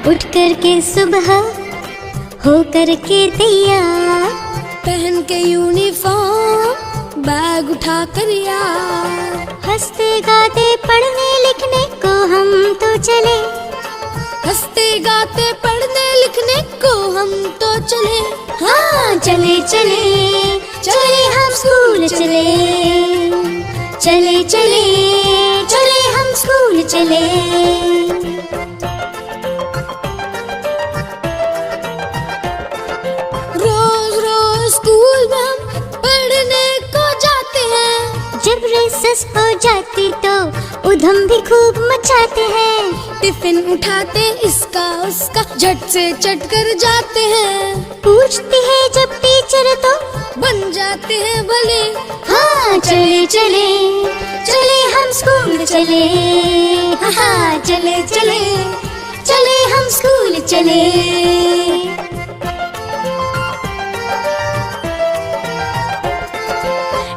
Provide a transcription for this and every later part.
उठ करके सुबह हो करके तैयार, पहन के यूनिफॉर्म बैग उठा कर यार, हंसते गाते पढ़ने लिखने को हम तो चले, हंसते गाते पढ़ने लिखने को हम तो चले। हाँ चले चले चले हम स्कूल चले, चले चले चले हम स्कूल चले। रोज रोज स्कूल में हम पढ़ने को जाते हैं, जब रेसेस हो जाती तो उधम भी खूब मचाते हैं, टिफिन उठाते इसका उसका झट से चट कर जाते हैं, पूछती है जब टीचर तो बन जाते हैं भले। हाँ चले चले चले हम स्कूल चले, हाँ चले चले चले हम स्कूल चले।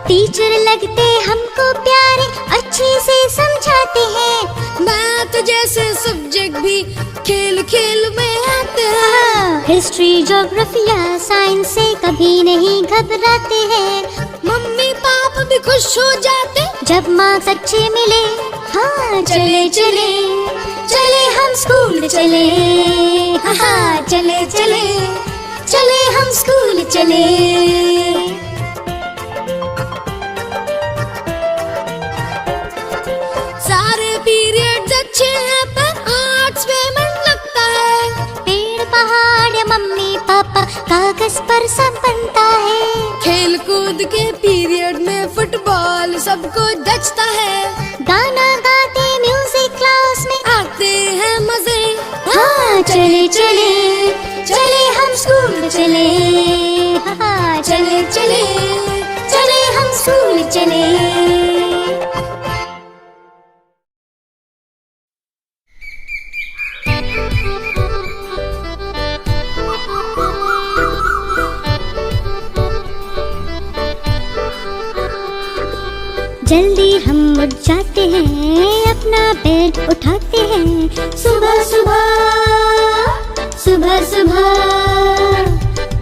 टीचर लगते हमको प्यारे, अच्छे से समझाते हैं, मैथ जैसे सब्जेक्ट भी खेल खेल में आते हैं, हिस्ट्री ज्योग्राफी या साइंस से कभी नहीं घबराते हैं, मम्मी पापा भी खुश हो जाते जब मार्क्स अच्छे मिले। हाँ चले चले चले हम स्कूल चले, हाँ चले चले चले हम स्कूल चले। सारे पीरियड्स अच्छे हैं पर आर्ट्स में मन लगता है, पेड़ पहाड़ मम्मी पापा कागज पर सब बनता है, खेल कूद के पीरियड में फुटबॉल सबको जचता है, गाना गाते म्यूजिक क्लास में आते हैं मजे। हाँ चले चले चले हम स्कूल चले, हाँ चले चले चले हम स्कूल चले। जल्दी हम उठ जाते हैं, अपना बेड उठाते हैं, सुबह सुबह सुबह सुबह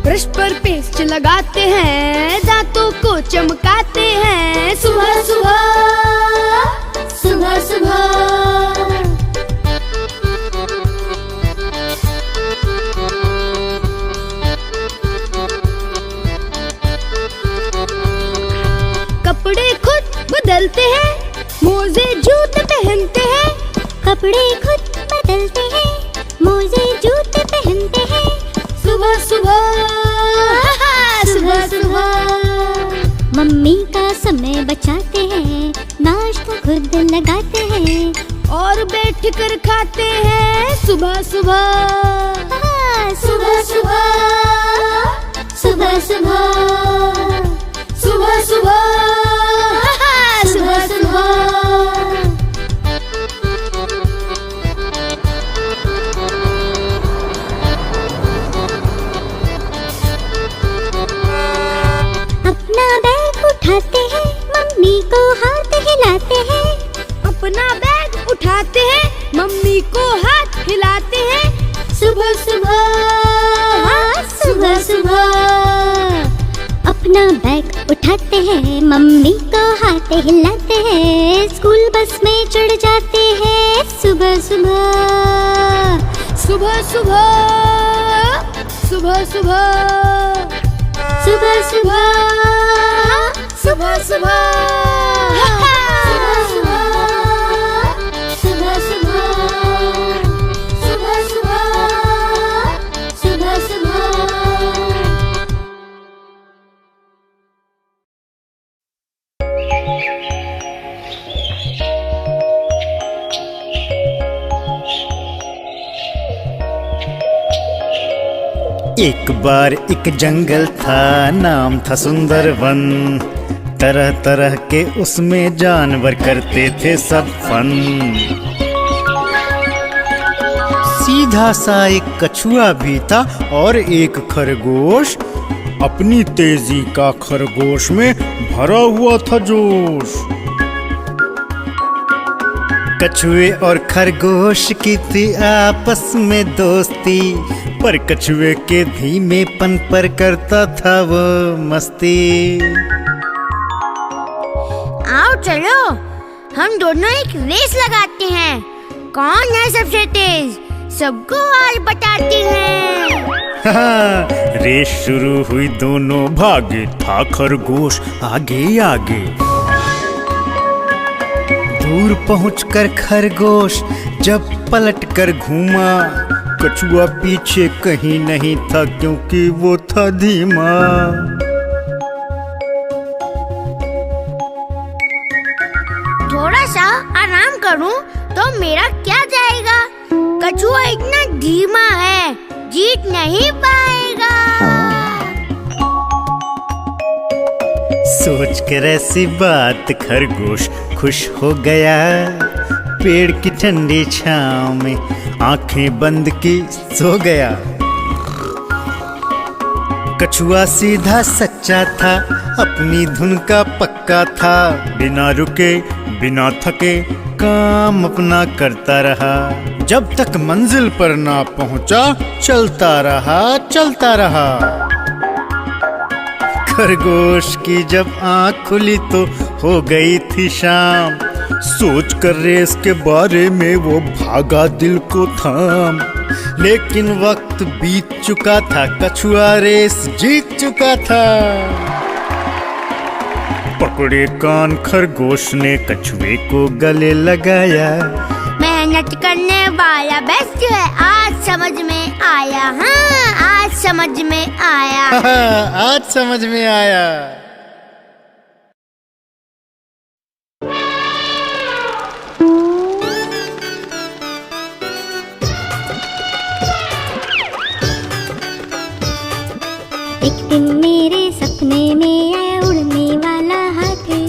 ब्रश पर पेस्ट लगाते हैं, दांतों को चमकाते हैं, सुबह सुबह सुबह सुबह कपड़े खुद बदलते हैं, मोजे जूते पहनते हैं, कपड़े खुद बदलते हैं, मोजे जूते पहनते हैं, सुबह सुबह सुबह सुबह मम्मी का समय बचाते हैं, नाश्ता खुद लगाते हैं, और बैठ कर खाते हैं, सुबह सुबह सुबह सुबह सुबह सुबह सुबह सुबह सुबह सुबह अपना बैग उठाते हैं, मम्मी को हाथ हिलाते हैं, अपना बैग उठाते हैं, मम्मी को हाथ हिलाते हैं, सुबह सुबह सुबह सुबह अपना बैग उठाते हैं, मम्मी को हाथ हिलाते हैं, स्कूल बस में चढ़ जाते हैं, सुबह सुबह सुबह सुबह सुबह सुबह सुबह सुबह सुबह सुबह सुबह सुबह सुबह सुबह एक बार एक जंगल था, नाम था सुंदरवन, तरह तरह के उसमें जानवर करते थे सब फन। सीधा सा एक कछुआ भी था और एक खरगोश, अपनी तेजी का खरगोश में भरा हुआ था जोश। कछुए और खरगोश की थी आपस में दोस्ती, पर कछुए के धीमेपन पर करता था वो मस्ती। आओ चलो हम दोनों एक रेस लगाते हैं, कौन है सबसे तेज, सबको आज बताते हैं। रेस शुरू हुई, दोनों भागे, था खरगोश आगे आगे। दूर पहुंचकर खरगोश जब पलट कर घूमा, कछुआ पीछे कहीं नहीं था क्योंकि वो था धीमा। थोड़ा सा आराम करूं तो मेरा क्या जाएगा, कछुआ इतना धीमा है, जीत नहीं पाएगा। सोचकर ऐसी बात खरगोश खुश हो गया, पेड़ की ठंडी छांव में आंखें बंद की सो गया। कछुआ सीधा सच्चा था, अपनी धुन का पक्का था, बिना रुके बिना थके काम अपना करता रहा। जब तक मंजिल पर ना पहुंचा चलता रहा। खरगोश की जब आँख खुली तो हो गई थी शाम, सोच कर रेस के बारे में वो भागा दिल को थाम। लेकिन वक्त बीत चुका था, कछुआ रेस जीत चुका था। पकड़े कान खरगोश ने कछुए को गले लगाया, मेहनत करने वाला बेस्ट है, आज समझ में आया। हाँ आज समझ में आया। आज समझ में आया। एक दिन मेरे सपने में आया उड़ने वाला हाथी,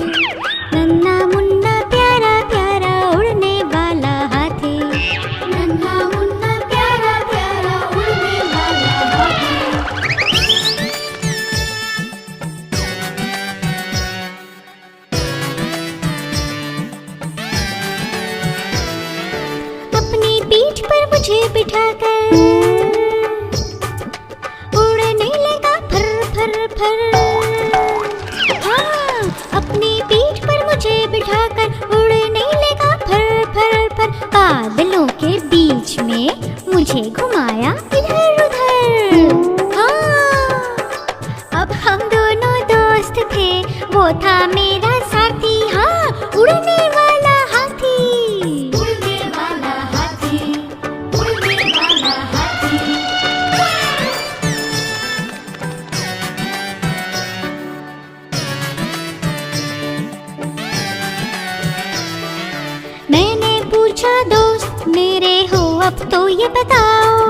नन्हा मुन्ना प्यारा प्यारा उड़ने वाला हाथी, नन्हा मुन्ना प्यारा प्यारा उड़ने वाला हाथी। अपनी पीठ पर मुझे बिठाकर हाँ, अपनी पीठ पर मुझे बिठाकर उड़ने लगा फर फर फर। बादलों के बीच में मुझे घुमाया इधर उधर। हाँ, अब हम दोनों दोस्त थे, वो था मेरा साथी। हाँ, उड़ने वाला हाथी, उड़ने वाला हाथी, उड़ने वाला हाथी। मैंने पूछा दोस्त मेरे हो अब तो ये बताओ,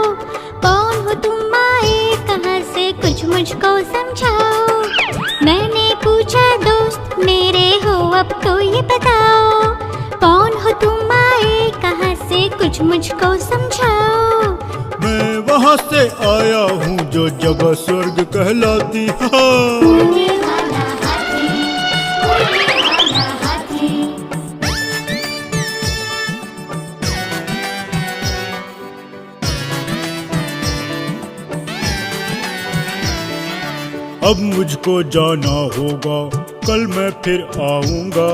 कौन हो तुम आए कहाँ से कुछ मुझको समझाओ। मैंने पूछा दोस्त मेरे हो अब तो ये बताओ, कौन हो तुम आए कहाँ से कुछ मुझको समझाओ। मैं वहाँ से आया हूँ जो जगह स्वर्ग कहलाती है। अब मुझको जाना होगा, कल मैं फिर आऊंगा।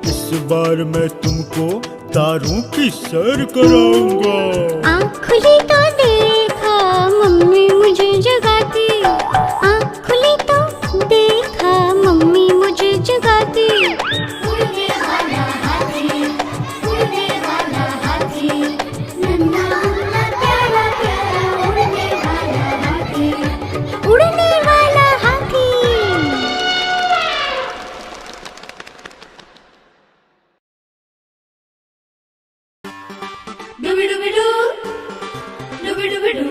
इस बार मैं तुमको तारों की सैर कराऊंगा। आँख खुली तो देखा मम्मी मुझे जगाती, आँख खुली तो देखा मम्मी मुझे जगाती। उड़ने वाला हाथी, उड़ने वाला हाथी, नन्हा मुन्ना प्यारा प्यारा उड़ने वाला हाथी, उड़ने वाला हाथी। डूबी डूबी डू, डूबी डूबी do,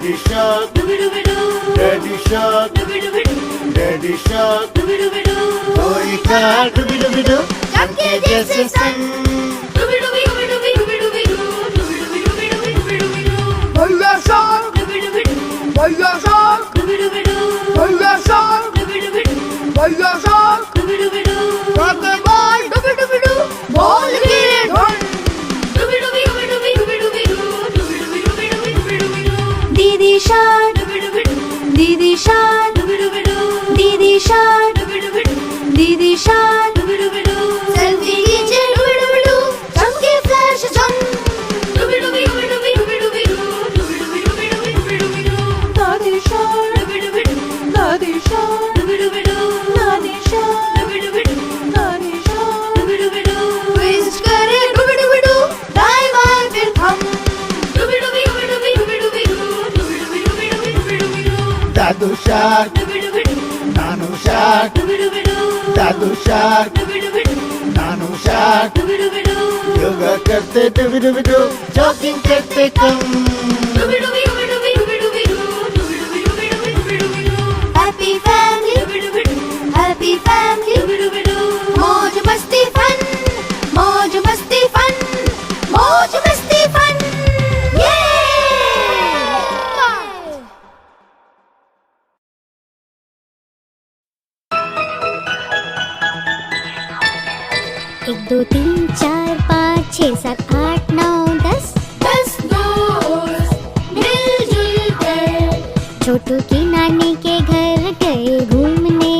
Daddy Shark, Daddy Shark, Daddy Shark, कोई का डुबी-डुबी-डू, चमके जैसे सन। भैया Shark, भैया Shark, भैया Shark, भैया Shark, काके बॉल डुबी-डुबी-डू, बॉल गिरे धन। दीदी शार्क, दीदी शार्क, दीदी शार्क, दीदी शार्क, सेल्फी खींचे डुबी-डुबी-डू, चमके फ्लैश झम। दादी शार्क, दादी शार्क, दादी शार्क, दादी शार्क, ट्विस्ट करे डुबी-डुबी-डू, दाएं बाएं फिर हम। दादू Shark, नानू Shark, दादू Shark, नानू Shark, योगा करते डुबी-डुबी-डू, जॉगिंग करते कम। हैप्पी फैमिली, मौज मस्ती फन, मौज मस्ती फन, मौज मस्ती फन। एक दो तीन चार पाँच छः सात आठ नौ 10 दोस्त मिलजुल कर छोटू की नानी के घर गए घूमने।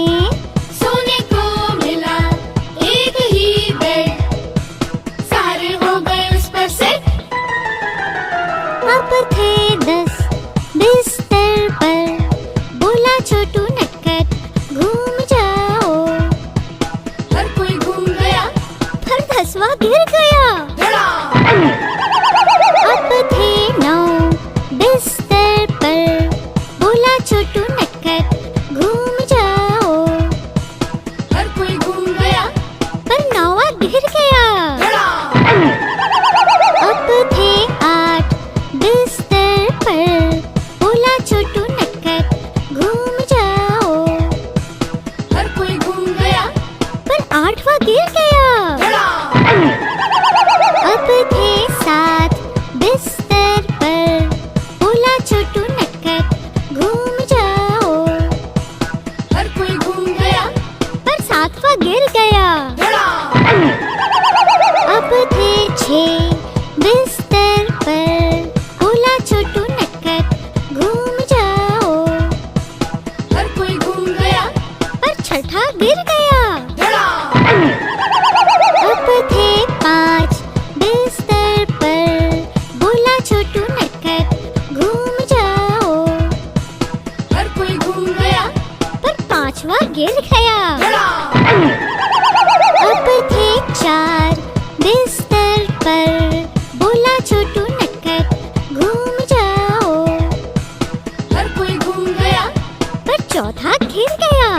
सोने को मिला एक ही बेड, सारे हो गए उस पर सेट। अब थे 10 बिस्तर पर, बोला छोटू नटखट घूम जाओ। हर कोई घूम गया, पर 10वां गिर गया। अब थे 9 बिस्तर पर, बोला छोटू नटखट घूम जाओ। हर कोई घूम गया, पर 9वां गिर गया। अब थे 8 बिस्तर पर, बोला छोटू नटखट घूम जाओ। हर कोई घूम गया, पर 8वां गिर गया। अब थे 7 बिस्तर पर, बोला छोटू नटखट घूम जाओ। हर कोई घूम गया, पर 7वां गिर गया। अब थे 6 बिस्तर पर, बोला छोटू नटखट घूम जाओ। हर कोई घूम गया, पर 6ठा गिर गया। अब थे 5 बिस्तर पर, बोला छोटू नटखट घूम जाओ। हर कोई घूम गया, पर 5वां गिर गया। अब थे 4 बिस्तर पर, बोला छोटू नटखट घूम जाओ। हर कोई घूम गया, पर 4था गिर गया।